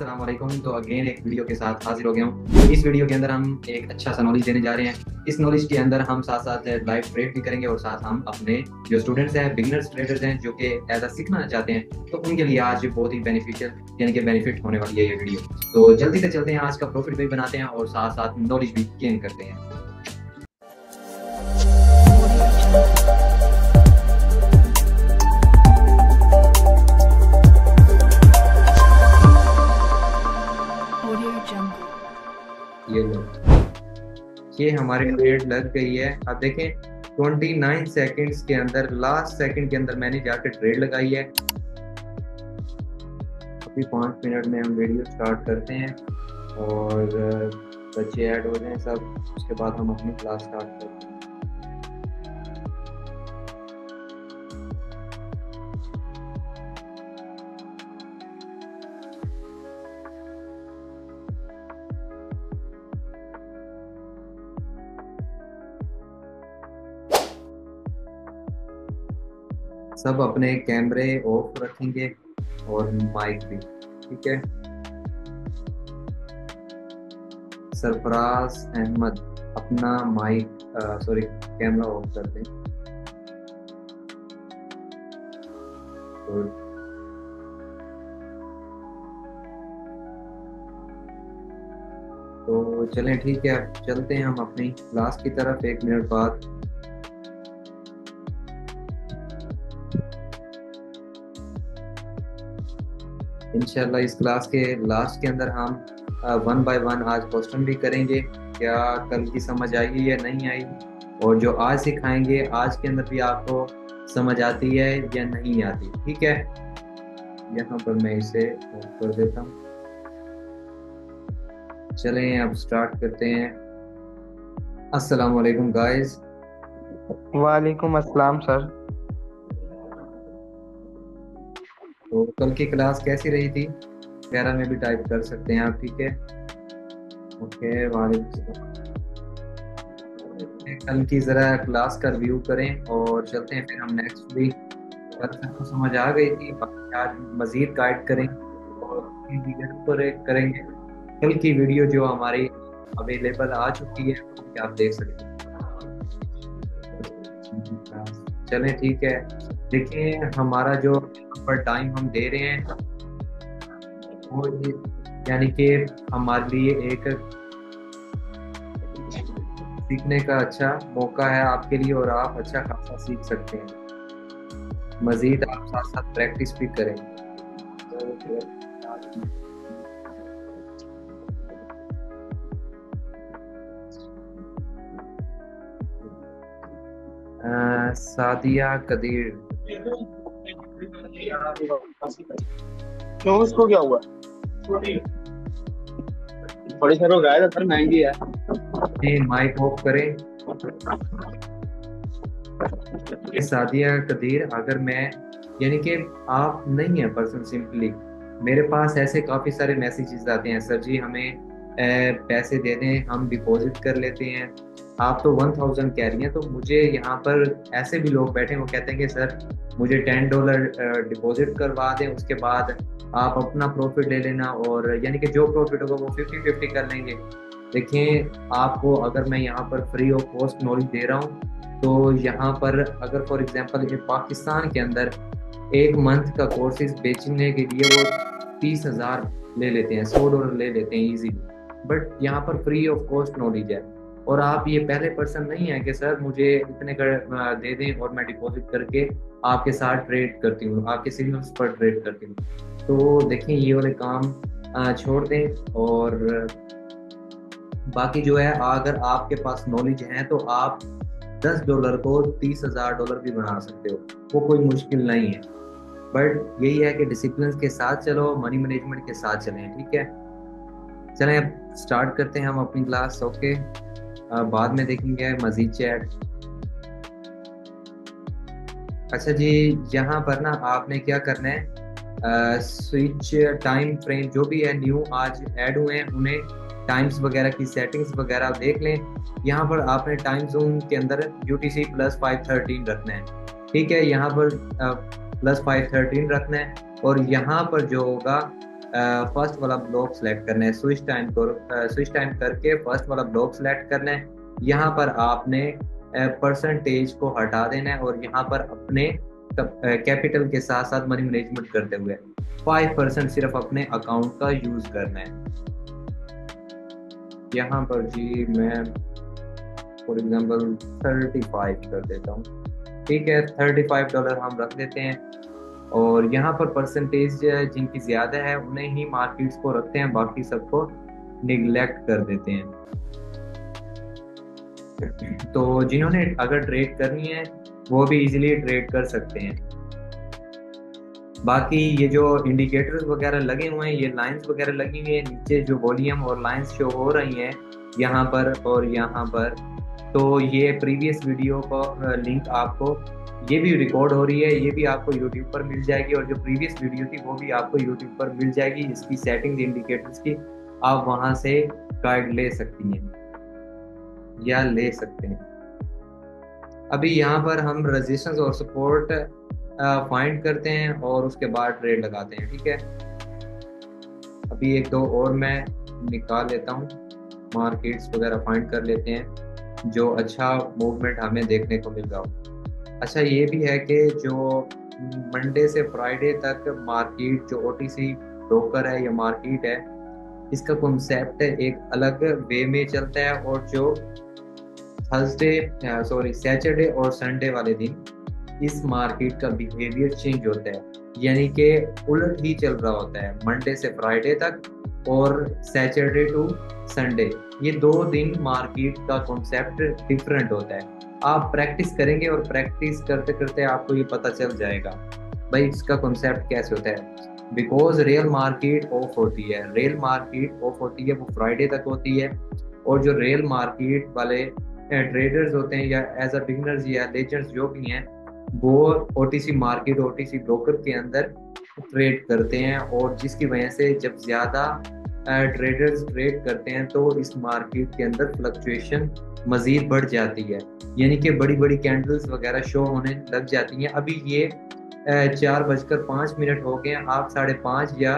अस्सलाम वालेकुम। तो अगेन एक वीडियो के साथ हाजिर हो गया हूँ। इस वीडियो के अंदर हम एक अच्छा सा नॉलेज देने जा रहे हैं। इस नॉलेज के अंदर हम साथ साथ लाइव ट्रेड भी करेंगे और साथ हम अपने जो स्टूडेंट्स हैं, बिगिनर्स ट्रेडर्स हैं, जो कि एज सीखना चाहते हैं, तो उनके लिए आज बहुत ही बेनिफिशियल यानी कि बेनिफिट होने वाली है ये वीडियो। तो जल्दी से चलते हैं, आज का प्रॉफिट भी बनाते हैं और साथ साथ नॉलेज भी गेन करते हैं। ये लो, ये हमारी ट्रेड लग गई है। अब देखें 29 सेकंड्स के अंदर, लास्ट सेकंड के अंदर मैंने जाकर ट्रेड लगाई है। अभी 5 मिनट में हम वीडियो स्टार्ट करते हैं और बच्चे ऐड हो जाएं सब, उसके बाद हम अपनी क्लास स्टार्ट करते हैं। सब अपने कैमरे ऑफ रखेंगे और माइक भी, ठीक है। सरफराज अहमद अपना माइक सॉरी कैमरा ऑफ कर दें। तो चलें, ठीक है, अब चलते हैं हम अपनी क्लास की तरफ 1 मिनट बाद। इंशाल्लाह इस क्लास के लास्ट के अंदर हम 1 बाय 1 आज क्वेश्चन भी करेंगे, क्या कल की समझ आई या नहीं आई, और जो आज सिखाएंगे आज के अंदर भी आपको समझ आती है या नहीं आती, ठीक है। यहाँ पर मैं इसे ऑफ कर देता हूँ। चलें अब स्टार्ट करते हैं। अस्सलाम वालेकुम गाइस। वालेकुम अस्सलाम सर। तो कल की क्लास कैसी रही थी? वगैरह में भी टाइप कर सकते हैं आप, ठीक है। ओके, वालेकुम। कल की जरा क्लास का रिव्यू करें और चलते हैं, फिर हम नेक्स्ट वीक। कल सबको समझ आ गई थी, आज मजीद गाइड करें और करेंगे। कल की वीडियो जो हमारी अवेलेबल आ चुकी है, आप देख सकते हैं। चलें, ठीक है। देखिए हमारा जो पर टाइम हम दे रहे हैं वो यानी कि हमारे लिए एक सीखने का अच्छा मौका है आपके लिए, और आप अच्छा खासा सीख सकते हैं। मजीद आप साथ साथ प्रैक्टिस भी करेंगे। सादिया कदीर, क्यों, उसको क्या हुआ? थोड़ी सर हो गया था सर, महंगी है। माइक ऑफ करें। सादिया कदीर, अगर मैं यानी कि आप नहीं है पर्सन, सिंपली मेरे पास ऐसे काफ़ी सारे मैसेजेस आते हैं, सर जी हमें पैसे दे दें, हम डिपॉजिट कर लेते हैं। आप तो 1000 कह रही हैं, तो मुझे यहाँ पर ऐसे भी लोग बैठे हैं, वो कहते हैं कि सर मुझे $10 डिपॉजिट करवा दें, उसके बाद आप अपना प्रॉफिट ले लेना, और यानी कि जो प्रॉफिट होगा वो 50-50 कर लेंगे। देखें, आपको अगर मैं यहाँ पर फ्री ऑफ कॉस्ट नॉलेज दे रहा हूँ, तो यहाँ पर अगर फॉर एग्जांपल पाकिस्तान के अंदर एक मंथ का कोर्सेज बेचने के लिए वो 30,000 ले लेते हैं, $100 ले लेते हैं इजीली, बट यहाँ पर फ्री ऑफ कॉस्ट नॉलेज है। और आप ये पहले पर्सन नहीं है कि सर मुझे इतने कर दे दें और मैं डिपॉजिट करके आपके साथ ट्रेड करती हूँ, आपके सिग्नल्स पर ट्रेड करती हूँ। तो देखें, ये वाले काम छोड़ दें, और बाकी जो है अगर आपके पास नॉलेज है तो आप $10 को $30,000 भी बना सकते हो, वो कोई मुश्किल नहीं है। बट यही है कि डिसिप्लिन के साथ चलो, मनी मैनेजमेंट के साथ चलें, ठीक है। चलें अब स्टार्ट करते हैं हम अपनी क्लास। ओके, बाद में देखेंगे मजीद चैट। अच्छा जी, यहाँ पर ना आपने क्या करना है, स्विच टाइम फ्रेम जो भी है न्यू आज ऐड हुए हैं, उन्हें टाइम्स वगैरह की सेटिंग्स वगैरह देख लें। यहाँ पर आपने टाइम जोन के अंदर UTC +513 रखना है, ठीक है। यहाँ पर +513 रखना है, और यहाँ पर जो होगा फर्स्ट वाला ब्लॉक सेलेक्ट करना है, स्विच टाइम करो, स्विच टाइम करके फर्स्ट वाला ब्लॉक सेलेक्ट करना है। यहाँ पर आपने परसेंटेज को हटा देना है और यहाँ पर अपने कैपिटल के साथ साथ मनी मैनेजमेंट करते हुए 5% सिर्फ अपने अकाउंट का यूज करना है। यहाँ पर जी मैं फॉर एग्जांपल 35 कर देता हूँ, ठीक है। $35 हम रख देते हैं और यहाँ पर परसेंटेज जिनकी ज़्यादा है उन्हें ही मार्केट्स को रखते हैं, बाकी सबको निगलेक्ट कर देते हैं। तो जिन्होंने अगर ट्रेड करनी है वो भी इजीली ट्रेड कर सकते हैं। बाकी ये जो इंडिकेटर्स वगैरह लगे हुए हैं, ये लाइंस वगैरह लगी हुई है नीचे, जो वॉल्यूम और लाइंस शो हो रही हैं यहाँ पर और यहाँ पर, तो ये प्रीवियस वीडियो का लिंक आपको, ये भी रिकॉर्ड हो रही है, ये भी आपको यूट्यूब पर मिल जाएगी और जो प्रीवियस वीडियो थी वो भी आपको यूट्यूब पर मिल जाएगी। इसकी सेटिंग्स इंडिकेटर्स की आप वहाँ से गाइड ले सकती हैं या ले सकते हैं। अभी यहाँ पर हम रेजिस्टेंस और सपोर्ट फाइंड करते हैं और उसके बाद ट्रेड लगाते हैं, ठीक है। अभी एक दो और मैं निकाल लेता हूँ, मार्केट्स वगैरह फाइंड कर लेते हैं जो अच्छा मूवमेंट हमें देखने को मिल रहा हो। अच्छा ये भी है कि जो मंडे से फ्राइडे तक मार्केट, जो ओटीसी ब्रोकर है या मार्केट है, इसका कॉन्सेप्ट एक अलग वे में चलता है और जो सैटरडे और संडे वाले दिन इस मार्केट का बिहेवियर चेंज होता है, यानी कि उलट ही चल रहा होता है मंडे से फ्राइडे तक और सैटरडे टू संडे। ये 2 दिन मार्केट का कॉन्सेप्ट डिफरेंट होता है। आप प्रैक्टिस करेंगे और प्रैक्टिस करते करते आपको ये पता चल जाएगा भाई इसका कॉन्सेप्ट कैसे होता है। बिकॉज रियल मार्केट ऑफ होती है, रियल मार्केट ऑफ होती है वो फ्राइडे तक होती है और जो रियल मार्केट वाले ट्रेडर्स होते हैं या एज अ बिगिनर्स या लेजेंड्स जो भी हैं, वो ओटीसी मार्केट, ओटीसी ब्रोकर के अंदर ट्रेड करते हैं और जिसकी वजह से जब ज़्यादा ट्रेडर्स ट्रेड करते हैं तो इस मार्केट के अंदर फ्लक्चुएशन मज़ीद बढ़ जाती है, यानी कि बड़ी बड़ी कैंडल्स वगैरह शो होने लग जाती हैं। अभी ये 4:05 हो गए हैं, आप 5:30 या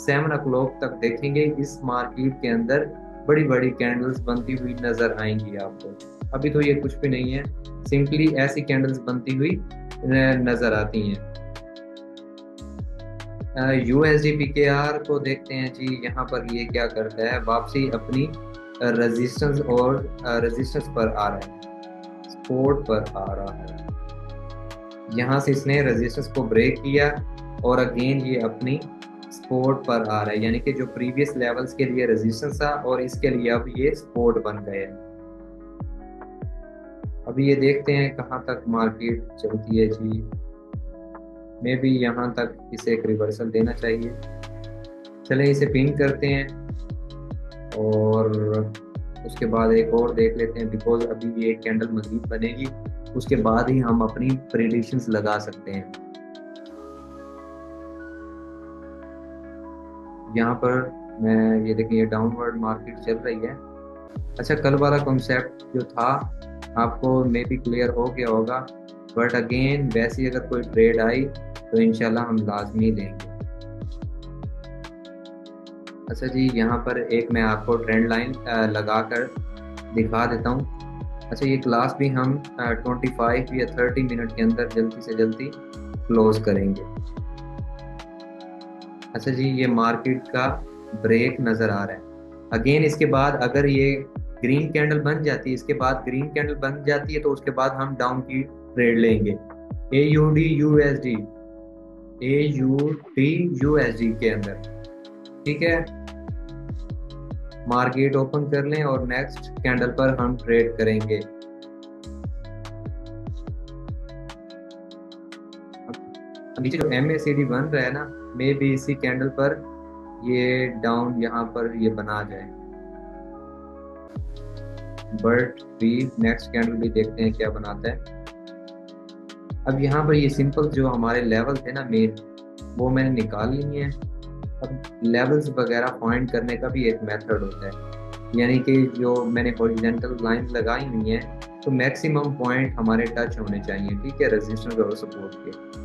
7 o'clock तक देखेंगे इस मार्केट के अंदर बड़ी बड़ी कैंडल्स बनती हुई नजर आएंगी आपको। अभी तो ये कुछ भी नहीं है, सिंपली ऐसी कैंडल्स बनती हुई नजर आती हैं। USD PKR को देखते हैं जी, यहाँ पर ये क्या करता है, वापसी अपनी रेजिस्टेंस और रेजिस्टेंस पर आ रहा है, सपोर्ट पर आ रहा है। यहाँ से इसने रेजिस्टेंस को ब्रेक किया और अगेन ये अपनी सपोर्ट पर आ रहा है, यानी कि जो प्रीवियस लेवल्स के लिए रेजिस्टेंस था और इसके लिए अब ये सपोर्ट बन गए हैं। अभी ये देखते हैं कहाँ तक मार्केट चलती है जी, मे भी यहाँ तक इसे एक रिवर्सल देना चाहिए। चलें इसे पिन करते हैं और उसके बाद एक और देख लेते हैं, बिकॉज अभी ये कैंडल मज़ीद बनेगी, उसके बाद ही हम अपनी प्रेडिक्शंस लगा सकते हैं। यहाँ पर मैं ये देखिए डाउनवर्ड मार्केट चल रही है। अच्छा कल वाला कॉन्सेप्ट जो था आपको मे बी क्लियर हो गया होगा, बट अगेन वैसे ही अगर कोई ट्रेड आई तो इंशाल्लाह हम लाजमी लेंगे। अच्छा जी यहाँ पर एक मैं आपको ट्रेंड लाइन लगा कर दिखा देता हूँ। अच्छा ये क्लास भी हम 25 या 30 मिनट के अंदर जल्दी से जल्दी क्लोज करेंगे। अच्छा जी ये मार्केट का ब्रेक नज़र आ रहा है। अगेन इसके बाद अगर ये ग्रीन कैंडल बन जाती है, इसके बाद ग्रीन कैंडल बन जाती है तो उसके बाद हम डाउन की ट्रेड लेंगे। AUD USD के अंदर, ठीक है। मार्केट ओपन कर लें और नेक्स्ट कैंडल पर हम ट्रेड करेंगे। नीचे जो MACD बन रहा है ना, मे भी इसी कैंडल पर ये डाउन यहाँ पर ये बना जाए, बट भी नेक्स्ट कैंडल भी देखते हैं क्या बनाता है। अब यहाँ पर ये सिंपल जो हमारे लेवल थे ना मेन, वो मैंने निकाल लिए हैं। अब लेवल्स वगैरह फाइंड करने का भी एक मेथड होता है, यानी कि जो मैंने हॉरिजॉन्टल लाइन लगाई हुई है तो मैक्सिमम पॉइंट हमारे टच होने चाहिए, ठीक है, रेजिस्टेंस और सपोर्ट के।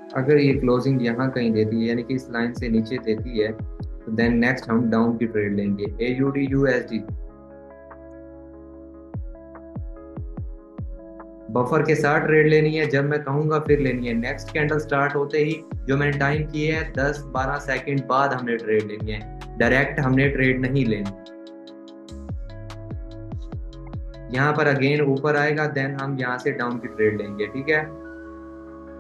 अगर ये क्लोजिंग यहाँ कहीं देती है, यानी कि इस लाइन से नीचे देती है, तो देन नेक्स्ट हम डाउन की ट्रेड लेंगे AUD USD। बफर के साथ ट्रेड लेनी है, जब मैं कहूंगा फिर लेनी है। नेक्स्ट कैंडल स्टार्ट होते ही जो मैंने टाइम किए है 10-12 सेकंड बाद हमने ट्रेड लेनी है, डायरेक्ट हमने ट्रेड नहीं लेनी। यहाँ पर अगेन ऊपर आएगा, देन हम यहाँ से डाउन की ट्रेड लेंगे, ठीक है।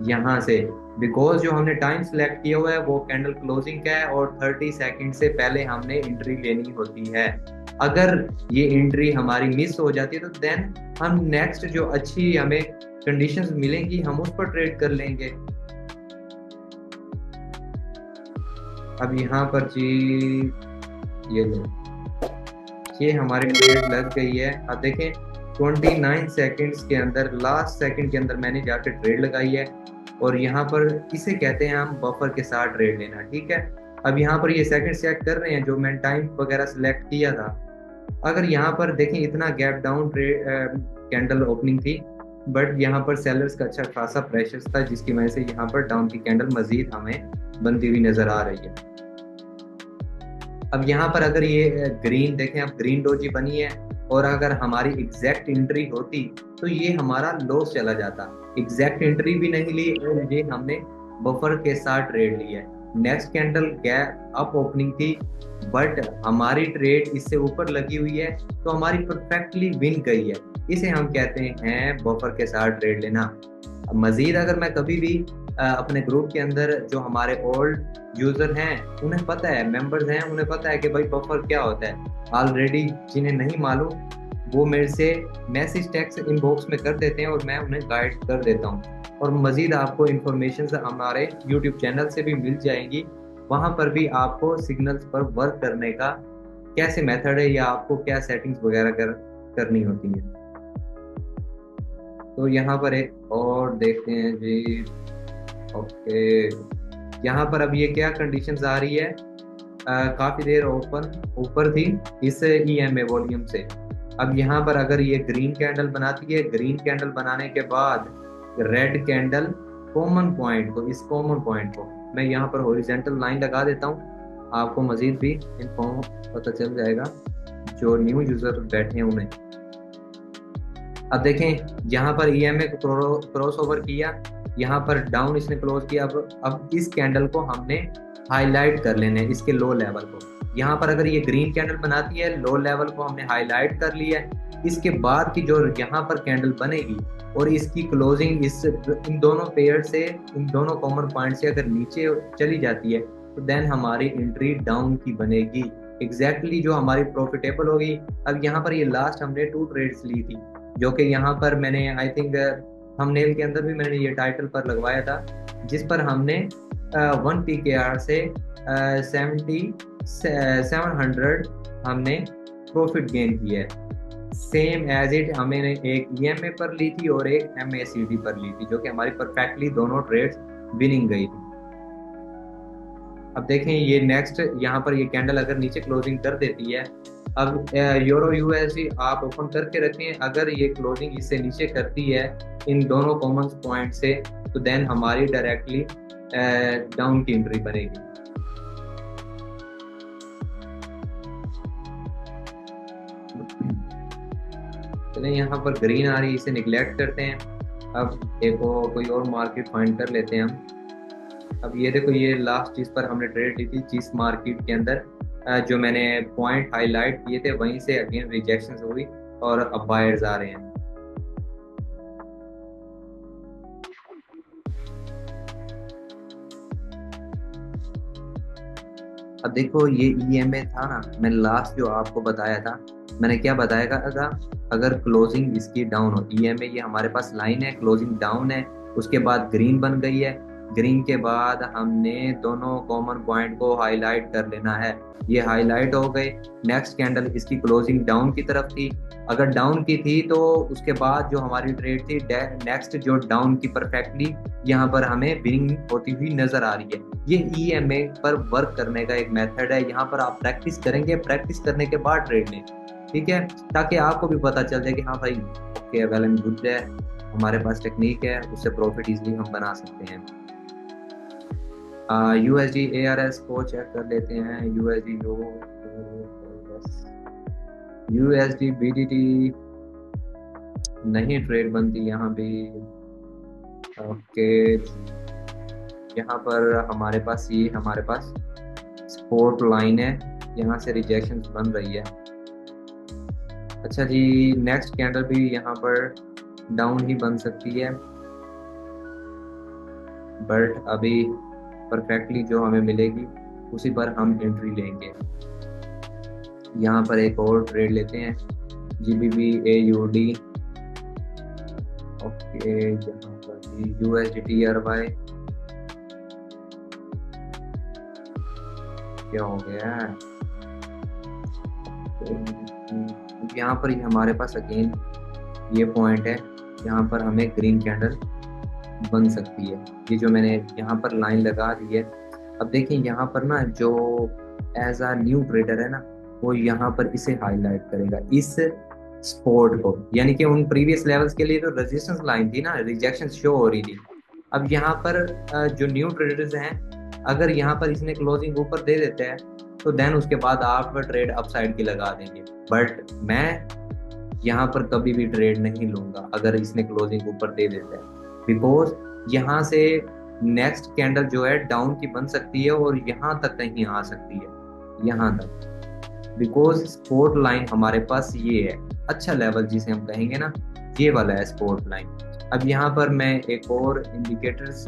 यहाँ से बिकॉज जो हमने टाइम सिलेक्ट किया हुआ है वो कैंडल क्लोजिंग का है और 30 सेकंड से पहले हमने एंट्री लेनी होती है। अगर ये एंट्री हमारी मिस हो जाती है तो देन हम नेक्स्ट जो अच्छी हमें कंडीशंस मिलेंगी हम उस पर ट्रेड कर लेंगे। अब यहाँ पर जी ये लो, ये हमारी ट्रेड लग गई है। अब देखें 29 सेकंड्स के अंदर, लास्ट सेकंड के अंदर मैंने जाकर ट्रेड लगाई है और यहाँ पर इसे कहते हैं हम बफर के साथ ट्रेड लेना, ठीक है। अब यहाँ पर ये सेकंड चेक कर रहे हैं जो मैंने टाइम वगैरह सिलेक्ट किया था। अगर यहाँ पर देखें इतना gap down trade candle opening थी, बट यहाँ पर सेलर्स का अच्छा खासा प्रेशर था जिसकी वजह से यहाँ पर डाउन की कैंडल मजीद हमें बनती हुई नजर आ रही है। अब यहाँ पर अगर ये ग्रीन देखें, अब ग्रीन डोजी बनी है और अगर हमारी एग्जैक्ट एंट्री होती तो ये हमारा लॉस चला जाता। एग्जैक्ट एंट्री भी नहीं ली और ये हमने बफर के साथ ट्रेड ली है। Next candle gap up opening थी बट हमारी ट्रेड इससे ऊपर लगी हुई है तो हमारी परफेक्टली विन गई है। इसे हम कहते हैं बफर के साथ ट्रेड लेना। मजीद अगर मैं कभी भी अपने ग्रुप के अंदर जो हमारे ओल्ड यूजर हैं उन्हें पता है, मेंबर्स हैं उन्हें पता है कि भाई बफर क्या होता है, ऑलरेडी जिन्हें नहीं मालूम वो मेरे से मैसेज टेक्स्ट इनबॉक्स में कर देते हैं और मैं उन्हें गाइड कर देता हूँ। और मजीद आपको इंफॉर्मेशन हमारे यूट्यूब चैनल से भी मिल जाएंगी, वहाँ पर भी आपको सिग्नल्स पर वर्क करने का कैसे मेथड है या आपको क्या सेटिंग्स वगैरह करनी होती है। तो यहाँ पर एक और देखते हैं जी। ओके, यहाँ पर अब ये क्या कंडीशंस आ रही है, काफी देर ऊपर थी इस EMA वॉल्यूम से। अब यहाँ पर अगर ये ग्रीन कैंडल बनाती है, ग्रीन कैंडल बनाने के बाद रेड कैंडल कॉमन पॉइंट को, इस कॉमन पॉइंट को मैं यहाँ पर हॉरिजॉन्टल लाइन लगा देता हूँ, आपको मजीद भी इन्फॉर्म पता चल जाएगा जो न्यू यूजर बैठे हैं उन्हें। अब देखें यहाँ पर EMA को क्रॉस ओवर किया, यहाँ पर डाउन इसने क्लोज किया। अब इस कैंडल को हमने हाईलाइट कर लेना है, इसके लो लेवल को। यहाँ पर अगर ये ग्रीन कैंडल बनाती है, लो लेवल को हमने हाईलाइट कर लिया है। इसके बाद की जो यहाँ पर कैंडल बनेगी और इसकी क्लोजिंग इन दोनों पेयर से, इन दोनों कॉमन पॉइंट से अगर नीचे चली जाती है तो देन हमारी एंट्री डाउन की बनेगी, एग्जैक्टली जो हमारी प्रॉफिटेबल होगी। अब यहाँ पर ये लास्ट हमने 2 ट्रेड्स ली थी जो कि यहाँ पर मैंने आई थिंक थंबनेल के अंदर भी मैंने ये टाइटल पर लगवाया था, जिस पर हमने 1 PKR से 700 हमने प्रॉफिट गेन किया है। सेम एज इट हमें एक EMA पर ली थी और एक MACD पर ली थी, जो कि हमारी परफेक्टली दोनों ट्रेड्स विनिंग गई थी। अब देखें ये नेक्स्ट यहाँ पर ये कैंडल अगर नीचे क्लोजिंग कर देती है, अब यूरो USD आप ओपन करके रखें, अगर ये क्लोजिंग इससे नीचे करती है इन दोनों कॉमन पॉइंट से तो देन हमारी डायरेक्टली डाउन की एंट्री बनेगी। चलिए यहाँ पर ग्रीन आ रही है, इसे निगलेक्ट करते हैं। अब एक कोई और मार्केट फाइंड कर लेते हैं हम। अब ये देखो ये लास्ट चीज पर हमने ट्रेड ली थी, जिस मार्केट के अंदर जो मैंने पॉइंट हाईलाइट किए थे वहीं से अगेन रिजेक्शंस हुई और अब बायर्स आ रहे हैं। अब देखो ये EMA था ना, मैंने लास्ट जो आपको बताया था, मैंने क्या बताया था, अगर क्लोजिंग इसकी डाउन हो, EMA ये हमारे पास लाइन है, क्लोजिंग डाउन है, उसके बाद ग्रीन बन गई है, ग्रीन के बाद हमने दोनों कॉमन पॉइंट को हाईलाइट कर लेना है। ये हाईलाइट हो गए। नेक्स्ट कैंडल इसकी क्लोजिंग डाउन की तरफ थी, अगर डाउन की थी तो उसके बाद जो हमारी ट्रेड थी नेक्स्ट जो डाउन की परफेक्टली यहाँ पर हमें विनिंग होती हुई नजर आ रही है। ये EMA पर वर्क करने का एक मेथड है, यहाँ पर आप प्रैक्टिस करेंगे, प्रैक्टिस करने के बाद ट्रेड लें, ठीक है, ताकि आपको भी पता चल जाए कि हाँ भाई ओके वेल एंड गुड है, हमारे पास टेक्निक है, उससे प्रॉफिट इजीली हम बना सकते हैं। USD ARS को चेक कर लेते हैं। USD BDT नहीं ट्रेड बनती यहाँ भी। ओके, यहाँ पर हमारे पास सपोर्ट लाइन है, यहाँ से रिजेक्शन बन रही है। अच्छा जी, नेक्स्ट कैंडल भी यहाँ पर डाउन ही बन सकती है, बट अभी परफेक्टली जो हमें मिलेगी उसी पर हम एंट्री लेंगे। यहाँ पर एक और ट्रेड लेते हैं, GBP AUD। ओके, यहाँ पर USDT RY क्या हो गया है? तो यहाँ पर ही हमारे पास अगेन ये पॉइंट है, यहाँ पर हमें ग्रीन कैंडल बन सकती है। ये जो मैंने यहाँ पर लाइन लगा दी है, अब देखिए यहाँ पर ना जो एज अ न्यू ट्रेडर है ना, वो यहाँ पर इसे हाईलाइट करेगा, इस सपोर्ट को, यानी कि उन प्रीवियस लेवल्स के लिए तो रेजिस्टेंस लाइन थी ना, रिजेक्शन शो हो रही थी। अब यहाँ पर जो न्यू ट्रेडर्स हैं, अगर यहाँ पर इसने क्लोजिंग ऊपर दे देते हैं तो देन उसके बाद आप ट्रेड अपसाइड की लगा देंगे, बट मैं यहाँ पर कभी भी ट्रेड नहीं लूंगा अगर इसने क्लोजिंग ऊपर दे देता है, बिकॉज यहाँ से नेक्स्ट कैंडल जो है डाउन की बन सकती है और यहाँ तक कहीं आ सकती है, यहाँ तक, बिकॉज सपोर्ट लाइन हमारे पास ये है, अच्छा लेवल जिसे हम कहेंगे ना, ये वाला है सपोर्ट लाइन। अब यहाँ पर मैं एक और इंडिकेटर्स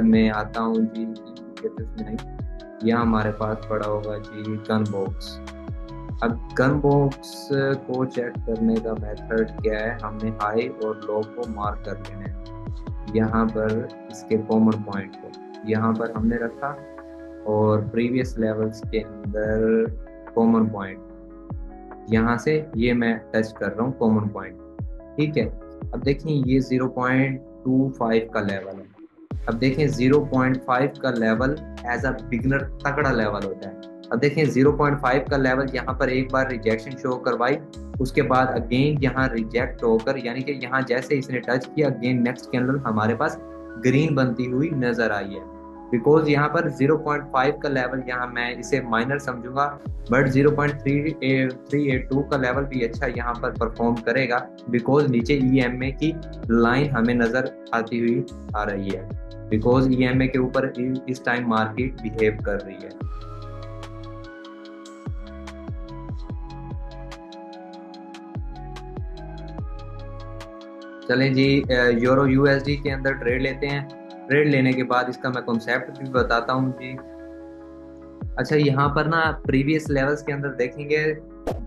में आता हूँ जी, इंडिकेटर्स में नहीं, यहाँ हमारे पास पड़ा होगा जी गन बॉक्स। अब गन बॉक्स को चेक करने का मेथड क्या है, हमने हाई और लो को मार्क कर लेना है। यहाँ पर इसके कॉमन पॉइंट को यहाँ पर हमने रखा और प्रीवियस लेवल्स के अंदर कॉमन पॉइंट यहाँ से ये मैं टच कर रहा हूँ कॉमन पॉइंट, ठीक है। अब देखिए ये 0.25 का लेवल है। अब देखें 0.5 का लेवल एज अ बिगनर तगड़ा लेवल होता है। अब देखें 0.5 का लेवल यहाँ पर एक बार रिजेक्शन शो करवाई, उसके बाद अगेन यहाँ रिजेक्ट होकर, यानी कि यहाँ जैसे इसने टच किया अगेन नेक्स्ट कैंडल हमारे पास ग्रीन बनती हुई नजर आई है, बिकॉज यहाँ पर 0.5 का लेवल यहाँ मैं इसे माइनर समझूंगा, बट 0.382 का लेवल भी अच्छा यहाँ पर परफॉर्म करेगा, बिकॉज नीचे EMA की लाइन हमें नजर आती हुई आ रही है, बिकॉज EMA के ऊपर इस टाइम मार्केट बिहेव कर रही है। चलें जी, यूरो USD के अंदर ट्रेड लेते हैं। ट्रेड लेने के बाद इसका मैं कॉन्सेप्ट भी बताता हूँ जी। अच्छा, यहाँ पर ना प्रीवियस लेवल्स के अंदर देखेंगे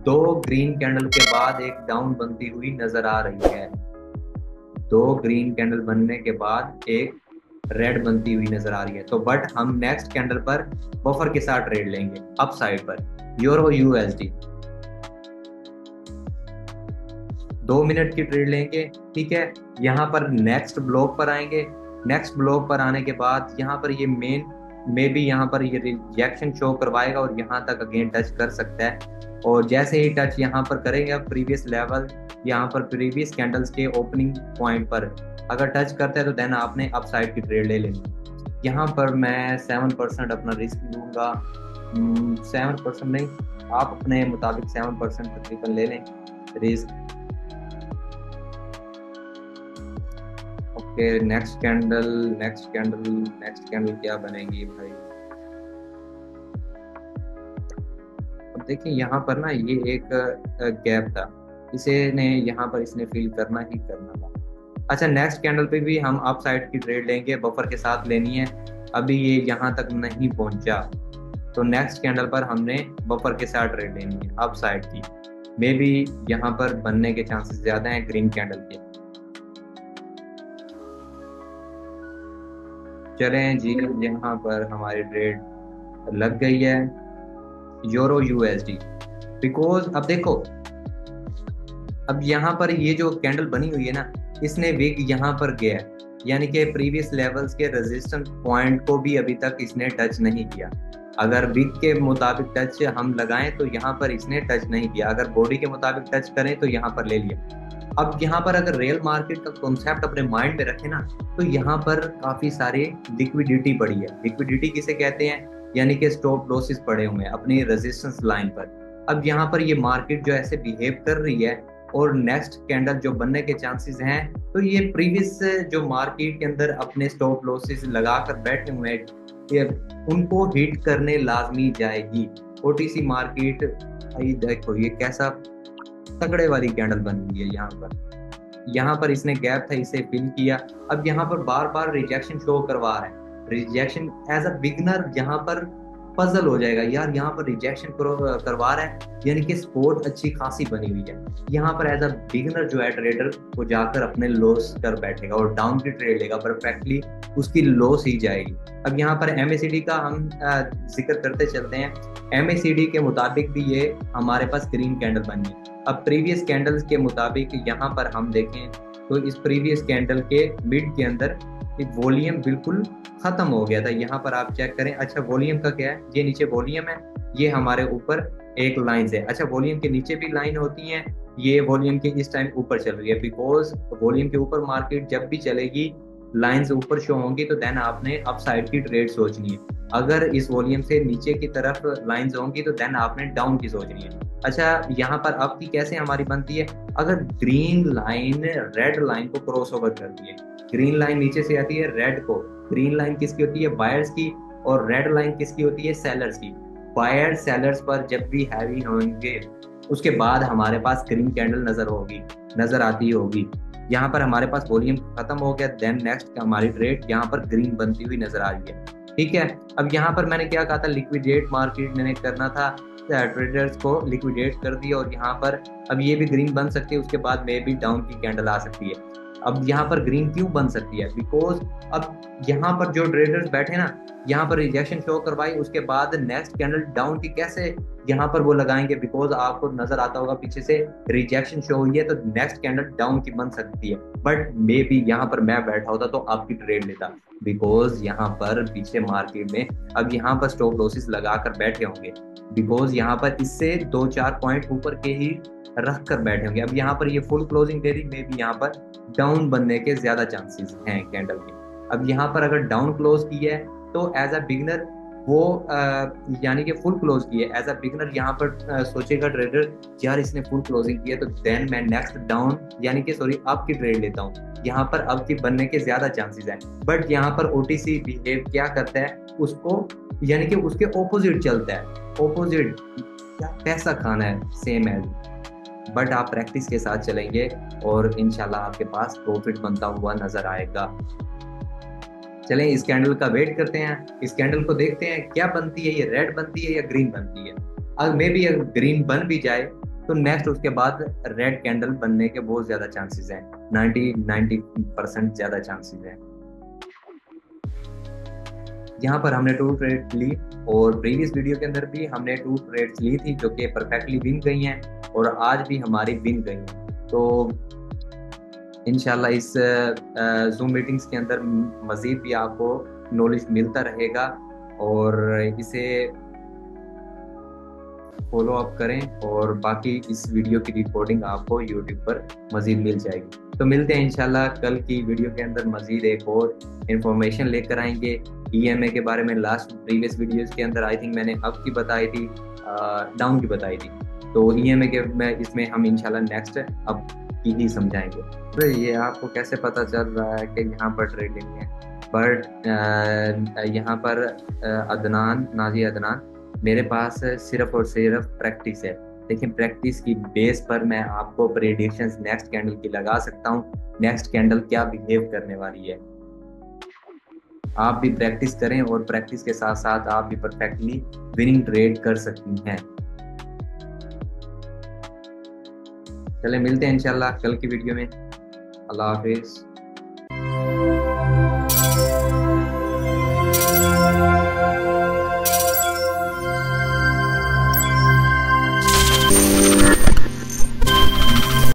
2 ग्रीन कैंडल के बाद एक डाउन बनती हुई नजर आ रही है, 2 ग्रीन कैंडल बनने के बाद एक रेड बनती हुई नजर आ रही है। तो बट हम नेक्स्ट कैंडल पर बफर के साथ ट्रेड लेंगे अप साइड पर, यूरो USD 2 मिनट की ट्रेड लेंगे, ठीक है। यहाँ पर नेक्स्ट ब्लॉक पर आएंगे, नेक्स्ट ब्लॉक पर आने के बाद यहाँ पर ये मेन में भी यहाँ पर ये रिजेक्शन शो करवाएगा और यहाँ तक अगेन टच कर सकता है, और जैसे ही टच यहाँ पर करेंगे अब प्रीवियस लेवल, यहाँ पर प्रीवियस कैंडल्स के ओपनिंग पॉइंट पर अगर टच करता है तो देन आपने अप साइड की ट्रेड ले लेनी। यहाँ पर मैं 7% अपना रिस्क लूँगा, 7% नहीं, आप अपने मुताबिक 7% तकरीबन ले लें रिस्क। ओके, नेक्स्ट कैंडल क्या बनेगी भाई? अब देखिए यहाँ पर ना ये एक गैप था, इसने फिल करना ही करना था। अच्छा, नेक्स्ट कैंडल पे भी हम अप साइड की ट्रेड लेंगे, बफर के साथ लेनी है। अभी ये यहाँ तक नहीं पहुंचा तो नेक्स्ट कैंडल पर हमने बफर के साथ ट्रेड लेनी है अप साइड की, मे बी यहाँ पर बनने के चांसेस ज्यादा हैं ग्रीन कैंडल के। चलें जी, यहाँ पर हमारी ट्रेड लग गई है यूरो USD, बिकॉज अब देखो, अब यहाँ पर ये जो कैंडल बनी हुई है ना, इसने विग यहाँ पर गया, यानी कि प्रीवियस लेवल्स के रेजिस्टेंस पॉइंट को भी अभी तक इसने टच नहीं किया। अगर विक के मुताबिक टच हम लगाएं तो यहाँ पर इसने टच नहीं किया, अगर बॉडी के मुताबिक टच करें तो यहाँ पर ले लिया। अब यहाँ पर अगर रियल मार्केट का कॉन्सेप्ट अपने माइंड में रखें ना, तो यहाँ पर काफी सारे लिक्विडिटी पड़ी है। लिक्विडिटी किसे कहते हैं? यानी कि स्टॉप लॉसेस पड़े हुए हैं अपनी रेजिस्टेंस लाइन पर। अब यहाँ पर ये मार्केट जो ऐसे बिहेव कर रही है और नेक्स्ट कैंडल जो बनने के चांसेस हैं, तो ये प्रीवियस जो मार्केट के अंदर अपने स्टॉप लॉसेस लगाकर बैठे हुए हैं, ये उनको हिट करने लाजमी जाएगी। ओटीसी मार्केट देखो ये कैसा तगड़े वाली कैंडल बन गई है। यहाँ पर इसने गैप था, इसे फिल किया। अब यहाँ पर बार बार रिजेक्शन शो करवा रहा है। रिजेक्शन एज अ बिगनर यहाँ पर पजल हो जाएगा, यार यहाँ पर रिजेक्शन करवा रहा है, यानी कि सपोर्ट अच्छी खासी बनी हुई है। यहाँ पर एज अ बिगनर जो है ट्रेडर वो जाकर अपने लॉस कर बैठेगा और डाउन की ट्रेड लेगा, परफेक्टली उसकी लॉस ही जाएगी। अब यहाँ पर MACD का हम जिक्र करते चलते हैं। MACD के मुताबिक भी ये हमारे पास ग्रीन कैंडल बनी। अब प्रीवियस कैंडल्स के मुताबिक यहाँ पर हम देखें तो इस प्रीवियस कैंडल के मिड के अंदर वॉल्यूम बिल्कुल खत्म हो गया था। यहाँ पर आप चेक करें। अच्छा वॉल्यूम का क्या है? ये नीचे वॉल्यूम है, ये हमारे ऊपर एक लाइन है। अच्छा वॉल्यूम के नीचे भी लाइन होती है, ये वॉल्यूम के इस टाइम ऊपर चल रही है, बिकॉज वॉल्यूम के ऊपर मार्केट जब भी चलेगी लाइंस ऊपर शो होंगी तो देन आपने अप साइड की ट्रेड सोचनी है। अगर इस वॉल्यूम से नीचे की तरफ लाइंस होंगी तो देन आपने डाउन की सोचनी है। अच्छा यहाँ पर अप की कैसे हमारी बनती है? अगर ग्रीन लाइन रेड लाइन को क्रॉस ओवर करती है, ग्रीन लाइन नीचे से आती है रेड को। ग्रीन लाइन किसकी होती है? बायर्स की। और रेड लाइन किसकी होती है? सेलर्स की। बायर सेलर्स पर जब भी हैवी होंगे उसके बाद हमारे पास ग्रीन कैंडल नजर आती होगी। यहाँ पर हमारे पास वॉल्यूम खत्म हो गया, देन नेक्स्ट हमारी ट्रेड यहाँ पर ग्रीन बनती हुई नजर आ रही है। ठीक है, अब यहाँ पर मैंने क्या कहा था? लिक्विडेट मार्केट मैंने करना था, ट्रेडर्स को लिक्विडेट कर दिया। और यहाँ पर अब ये भी ग्रीन बन सकती है, उसके बाद में भी डाउन की कैंडल आ सकती है। अब यहाँ पर ग्रीन क्यों बन सकती है? बिकॉज अब यहाँ पर जो ट्रेडर्स बैठे ना, यहाँ पर रिजेक्शन शो करवाई, उसके बाद नेक्स्ट कैंडल डाउन की कैसे यहाँ पर वो लगाएंगे? बिकॉज आपको नजर आता होगा पीछे से रिजेक्शन शो हुई है तो नेक्स्ट कैंडल डाउन की बन सकती है। बट मे बी यहाँ पर मैं बैठा होता तो आपकी ट्रेड लेता, बिकॉज यहाँ पर पीछे मार्केट में अब यहाँ पर स्टॉप लॉसेस लगाकर बैठे होंगे, बिकॉज यहाँ पर इससे 2-4 पॉइंट ऊपर के ही रख कर बैठे होंगे। अब यहाँ पर ये फुल क्लोजिंग दे रही, मे बी यहाँ पर डाउन बनने के ज्यादा चांसेस हैं कैंडल के। अब यहाँ पर अगर डाउन क्लोज की है तो एज अ बिगनर वो यानी कि फुल क्लोज की है, एज अ बिगनर यहाँ पर सोचेगा ट्रेडर, यार इसने फुल क्लोजिंग की है तो देन मैं नेक्स्ट डाउन यानी कि सॉरी अप की ट्रेड लेता हूँ। यहाँ पर अप की बनने के ज्यादा चांसेस हैं। बट यहाँ पर ओटीसी बिहेव क्या करता है? उसको यानी कि उसके ऑपोजिट चलता है। ऑपोजिट क्या? पैसा खाना है, सेम है। बट आप प्रैक्टिस के साथ चलेंगे और इंशाल्लाह आपके पास प्रॉफिट बनता हुआ नजर आएगा। चलें इस कैंडल का वेट करते हैं, इस कैंडल को देखते हैं क्या बनती है, ये रेड बनती है या ग्रीन बनती है। अगर मे बी अगर ग्रीन बन भी जाए तो नेक्स्ट उसके बाद रेड कैंडल बनने के बहुत ज्यादा चांसेस हैं, 90% ज्यादा चांसेस हैं। यहाँ पर हमने 2 ट्रेड ली और प्रीवियस वीडियो के अंदर भी हमने 2 ट्रेड्स ली थी जो कि परफेक्टली विन गई हैं और आज भी हमारी विन गई हैं। तो इंशाल्लाह इस जूम मीटिंग्स के अंदर मज़ीद भी आपको नॉलेज मिलता रहेगा और इसे फॉलो अप करें और बाकी इस वीडियो की रिकॉर्डिंग आपको यूट्यूब पर मज़ीद मिल जाएगी। तो मिलते हैं इंशाल्लाह कल की वीडियो के अंदर मज़ीद एक और इन्फॉर्मेशन लेकर आएंगे EMA के बारे में। लास्ट प्रीवियस वीडियोज़ के अंदर आई थिंक मैंने अप की बताई थी, डाउन की बताई थी, तो EMA के में इसमें हम इंशाल्लाह नेक्स्ट अब की ही समझाएंगे। तो ये आपको कैसे पता चल रहा है कि यहाँ पर ट्रेडिंग है? बट यहाँ पर नाजी अदनान, मेरे पास सिर्फ और सिर्फ प्रैक्टिस है। लेकिन प्रैक्टिस की बेस पर मैं आपको प्रेडिक्शंस नेक्स्ट कैंडल की लगा सकता हूँ, नेक्स्ट कैंडल क्या बिहेव करने वाली है। आप भी प्रैक्टिस करें और प्रैक्टिस के साथ साथ आप भी परफेक्टली विनिंग ट्रेड कर सकती हैं। चले मिलते हैं इंशाल्लाह कल की वीडियो में। अल्लाह हाफिज।